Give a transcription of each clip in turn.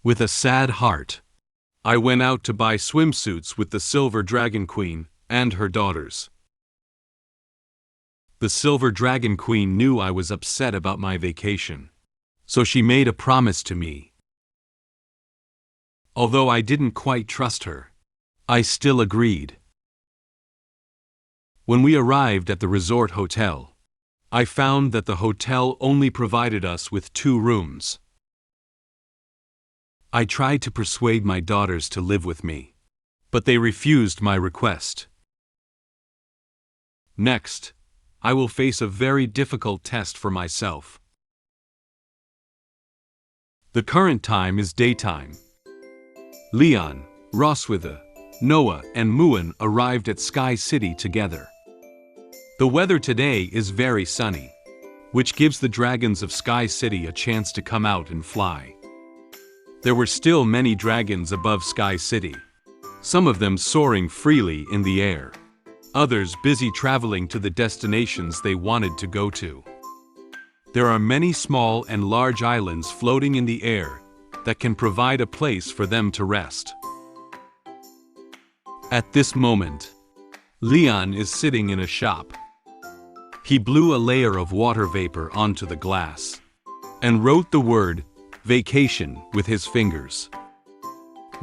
With a sad heart, I went out to buy swimsuits with the Silver Dragon Queen and her daughters. The Silver Dragon Queen knew I was upset about my vacation, so she made a promise to me. Although I didn't quite trust her, I still agreed. When we arrived at the resort hotel, I found that the hotel only provided us with 2 rooms. I tried to persuade my daughters to live with me, but they refused my request. Next, I will face a very difficult test for myself. The current time is daytime. Leon, Roswitha, Noah, and Muin arrived at Sky City together. The weather today is very sunny, which gives the dragons of Sky City a chance to come out and fly. There were still many dragons above Sky City, some of them soaring freely in the air, others busy traveling to the destinations they wanted to go to. There are many small and large islands floating in the air that can provide a place for them to rest. At this moment, Leon is sitting in a shop. He blew a layer of water vapor onto the glass and wrote the word vacation with his fingers.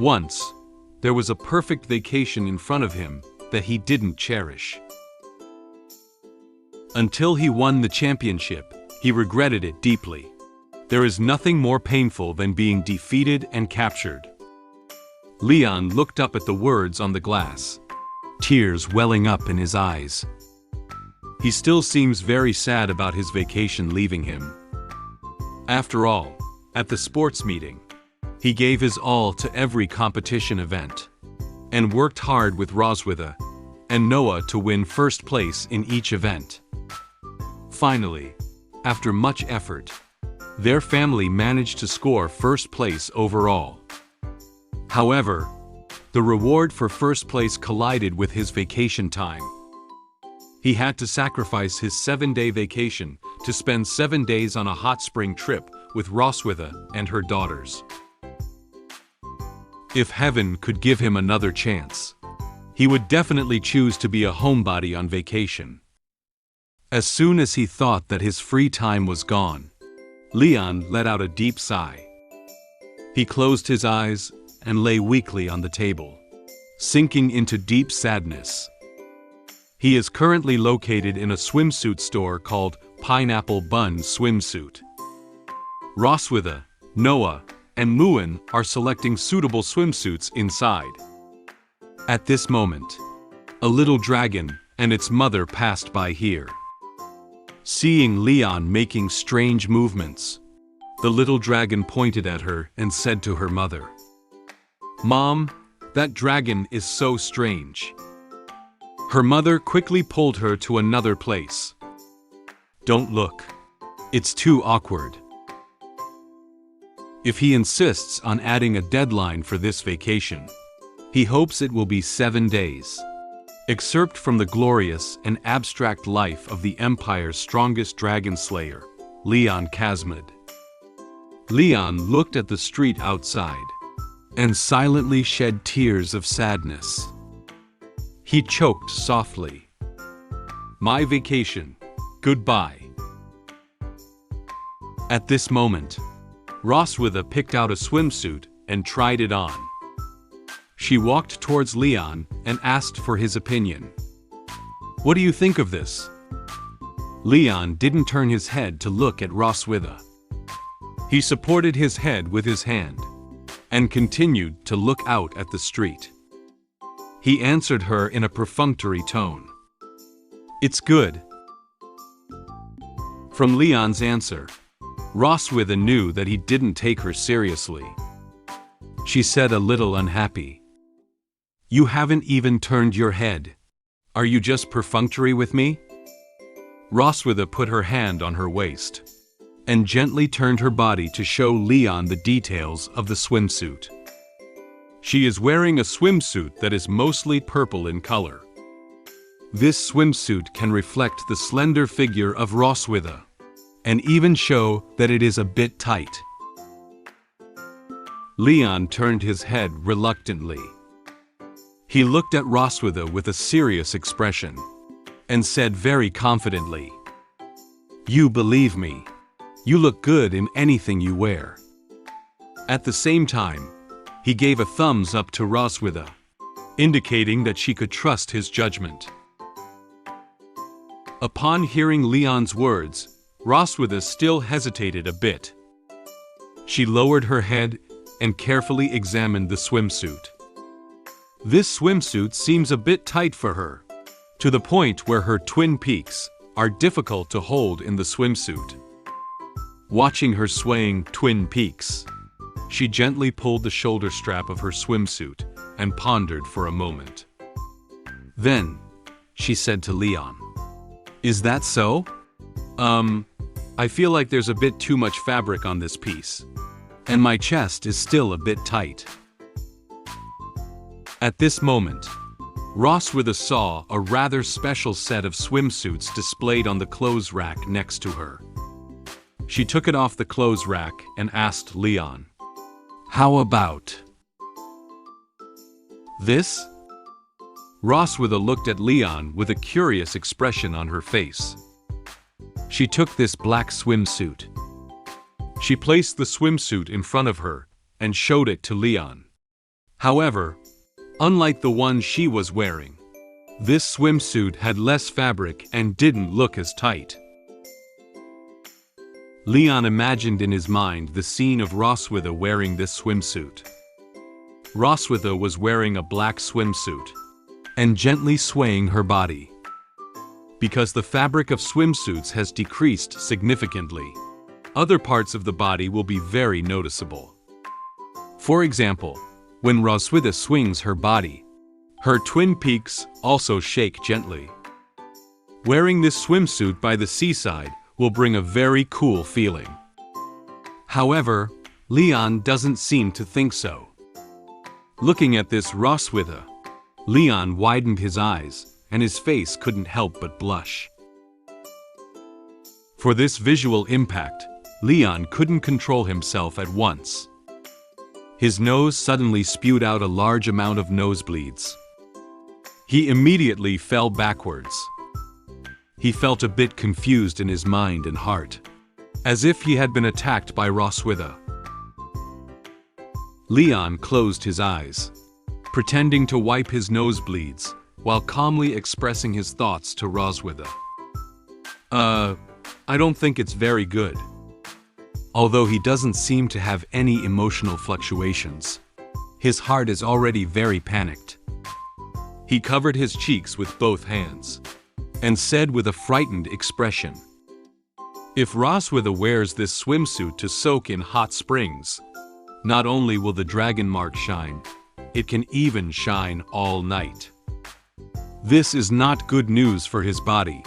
Once, there was a perfect vacation in front of him that he didn't cherish. Until he won the championship, he regretted it deeply. There is nothing more painful than being defeated and captured. Leon looked up at the words on the glass, tears welling up in his eyes. He still seems very sad about his vacation leaving him. After all, at the sports meeting, he gave his all to every competition event, and worked hard with Roswitha and Noah to win first place in each event. Finally, after much effort, their family managed to score first place overall. However, the reward for first place collided with his vacation time. He had to sacrifice his 7-day vacation to spend 7 days on a hot spring trip with Roswitha and her daughters. If heaven could give him another chance, he would definitely choose to be a homebody on vacation. As soon as he thought that his free time was gone, Leon let out a deep sigh. He closed his eyes and lay weakly on the table, sinking into deep sadness. He is currently located in a swimsuit store called Pineapple Bun Swimsuit. Roswitha, Noah, and Muin are selecting suitable swimsuits inside. At this moment, a little dragon and its mother passed by here. Seeing Leon making strange movements, the little dragon pointed at her and said to her mother, "Mom, that dragon is so strange." Her mother quickly pulled her to another place. "Don't look. It's too awkward." If he insists on adding a deadline for this vacation, he hopes it will be 7 days. Excerpt from the glorious and abstract life of the Empire's strongest dragon slayer, Leon Kazmid. Leon looked at the street outside and silently shed tears of sadness. He choked softly. "My vacation. Goodbye." At this moment, Roswitha picked out a swimsuit and tried it on. She walked towards Leon and asked for his opinion. "What do you think of this?" Leon didn't turn his head to look at Roswitha. He supported his head with his hand and continued to look out at the street. He answered her in a perfunctory tone. "It's good." From Leon's answer, Roswitha knew that he didn't take her seriously. She said, a little unhappy, "You haven't even turned your head. Are you just perfunctory with me?" Roswitha put her hand on her waist and gently turned her body to show Leon the details of the swimsuit. She is wearing a swimsuit that is mostly purple in color. This swimsuit can reflect the slender figure of Roswitha and even show that it is a bit tight. Leon turned his head reluctantly. He looked at Roswitha with a serious expression and said very confidently, "You believe me. You look good in anything you wear." At the same time, he gave a thumbs up to Roswitha, indicating that she could trust his judgment. Upon hearing Leon's words, Roswitha still hesitated a bit. She lowered her head and carefully examined the swimsuit. This swimsuit seems a bit tight for her, to the point where her twin peaks are difficult to hold in the swimsuit. Watching her swaying twin peaks, she gently pulled the shoulder strap of her swimsuit and pondered for a moment. Then, she said to Leon, "Is that so? I feel like there's a bit too much fabric on this piece, and my chest is still a bit tight." At this moment, Roswitha saw a rather special set of swimsuits displayed on the clothes rack next to her. She took it off the clothes rack and asked Leon, "How about this?" Roswitha looked at Leon with a curious expression on her face. She took this black swimsuit. She placed the swimsuit in front of her and showed it to Leon. However, unlike the one she was wearing, this swimsuit had less fabric and didn't look as tight. Leon imagined in his mind the scene of Roswitha wearing this swimsuit. Roswitha was wearing a black swimsuit and gently swaying her body. Because the fabric of swimsuits has decreased significantly, other parts of the body will be very noticeable. For example, when Roswitha swings her body, her twin peaks also shake gently. Wearing this swimsuit by the seaside will bring a very cool feeling. However, Leon doesn't seem to think so. Looking at this Roswitha, Leon widened his eyes, and his face couldn't help but blush. For this visual impact, Leon couldn't control himself at once. His nose suddenly spewed out a large amount of nosebleeds. He immediately fell backwards. He felt a bit confused in his mind and heart, as if he had been attacked by Roswitha. Leon closed his eyes, pretending to wipe his nosebleeds, while calmly expressing his thoughts to Roswitha. I don't think it's very good." Although he doesn't seem to have any emotional fluctuations, his heart is already very panicked. He covered his cheeks with both hands and said with a frightened expression, "If Roswitha wears this swimsuit to soak in hot springs, not only will the dragon mark shine, it can even shine all night. This is not good news for his body."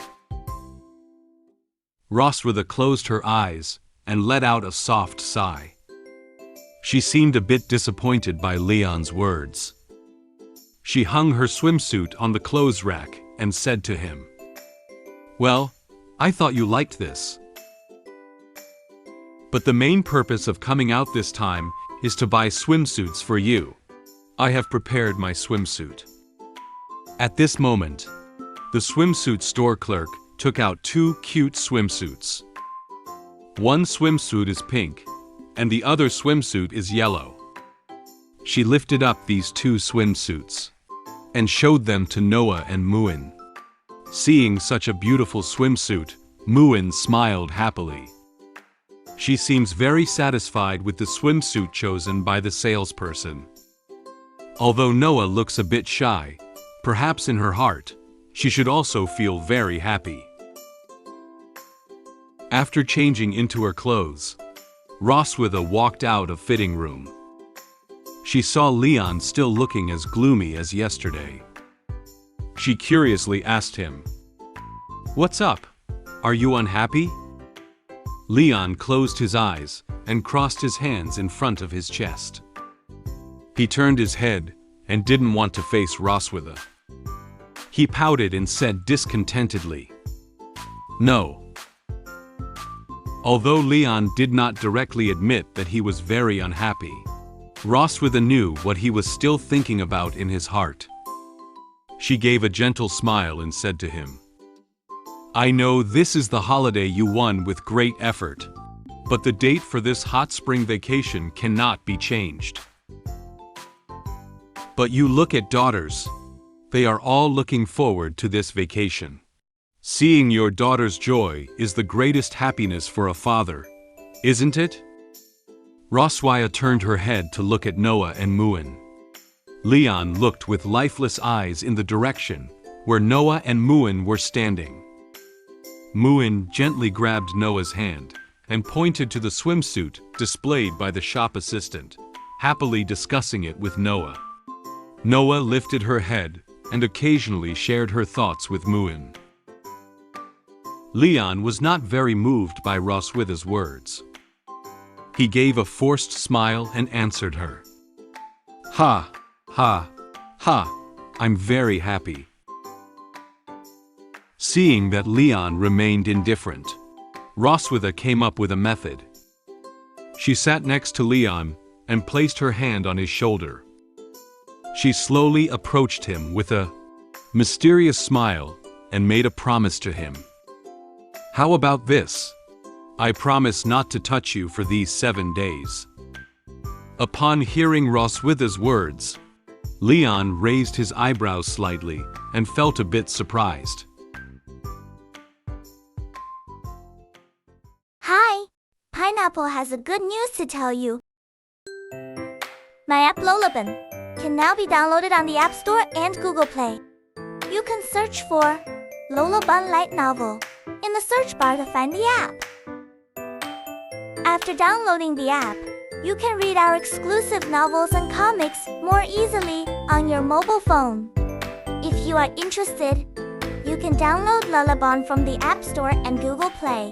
Roswitha closed her eyes and let out a soft sigh. She seemed a bit disappointed by Leon's words. She hung her swimsuit on the clothes rack and said to him, "Well, I thought you liked this. But the main purpose of coming out this time is to buy swimsuits for you. I have prepared my swimsuit." At this moment, the swimsuit store clerk took out 2 cute swimsuits. One swimsuit is pink, and the other swimsuit is yellow. She lifted up these 2 swimsuits and showed them to Noah and Muin. Seeing such a beautiful swimsuit, Muin smiled happily. She seems very satisfied with the swimsuit chosen by the salesperson. Although Noah looks a bit shy, perhaps in her heart, she should also feel very happy. After changing into her clothes, Roswitha walked out of fitting room. She saw Leon still looking as gloomy as yesterday. She curiously asked him, "What's up? Are you unhappy?" Leon closed his eyes and crossed his hands in front of his chest. He turned his head and didn't want to face Roswitha. He pouted and said discontentedly, "No." Although Leon did not directly admit that he was very unhappy, Roswitha knew what he was still thinking about in his heart. She gave a gentle smile and said to him, "I know this is the holiday you won with great effort, but the date for this hot spring vacation cannot be changed. But you look at daughters. They are all looking forward to this vacation. Seeing your daughter's joy is the greatest happiness for a father, isn't it?" Roswitha turned her head to look at Noah and Muin. Leon looked with lifeless eyes in the direction where Noah and Muin were standing. Muin gently grabbed Noah's hand and pointed to the swimsuit displayed by the shop assistant, happily discussing it with Noah. Noah lifted her head and occasionally shared her thoughts with Muin. Leon was not very moved by Roswitha's words. He gave a forced smile and answered her. "Ha, ha, ha, I'm very happy." Seeing that Leon remained indifferent, Roswitha came up with a method. She sat next to Leon and placed her hand on his shoulder. She slowly approached him with a mysterious smile and made a promise to him. "How about this? I promise not to touch you for these 7 days." Upon hearing Roswitha's words, Leon raised his eyebrows slightly and felt a bit surprised. Hi! Pineapple has a good news to tell you. My app Lullaby can now be downloaded on the App Store and Google Play. You can search for Lullaby Light Novel in the search bar to find the app. After downloading the app, you can read our exclusive novels and comics more easily on your mobile phone. If you are interested, you can download Lullaby from the App Store and Google Play.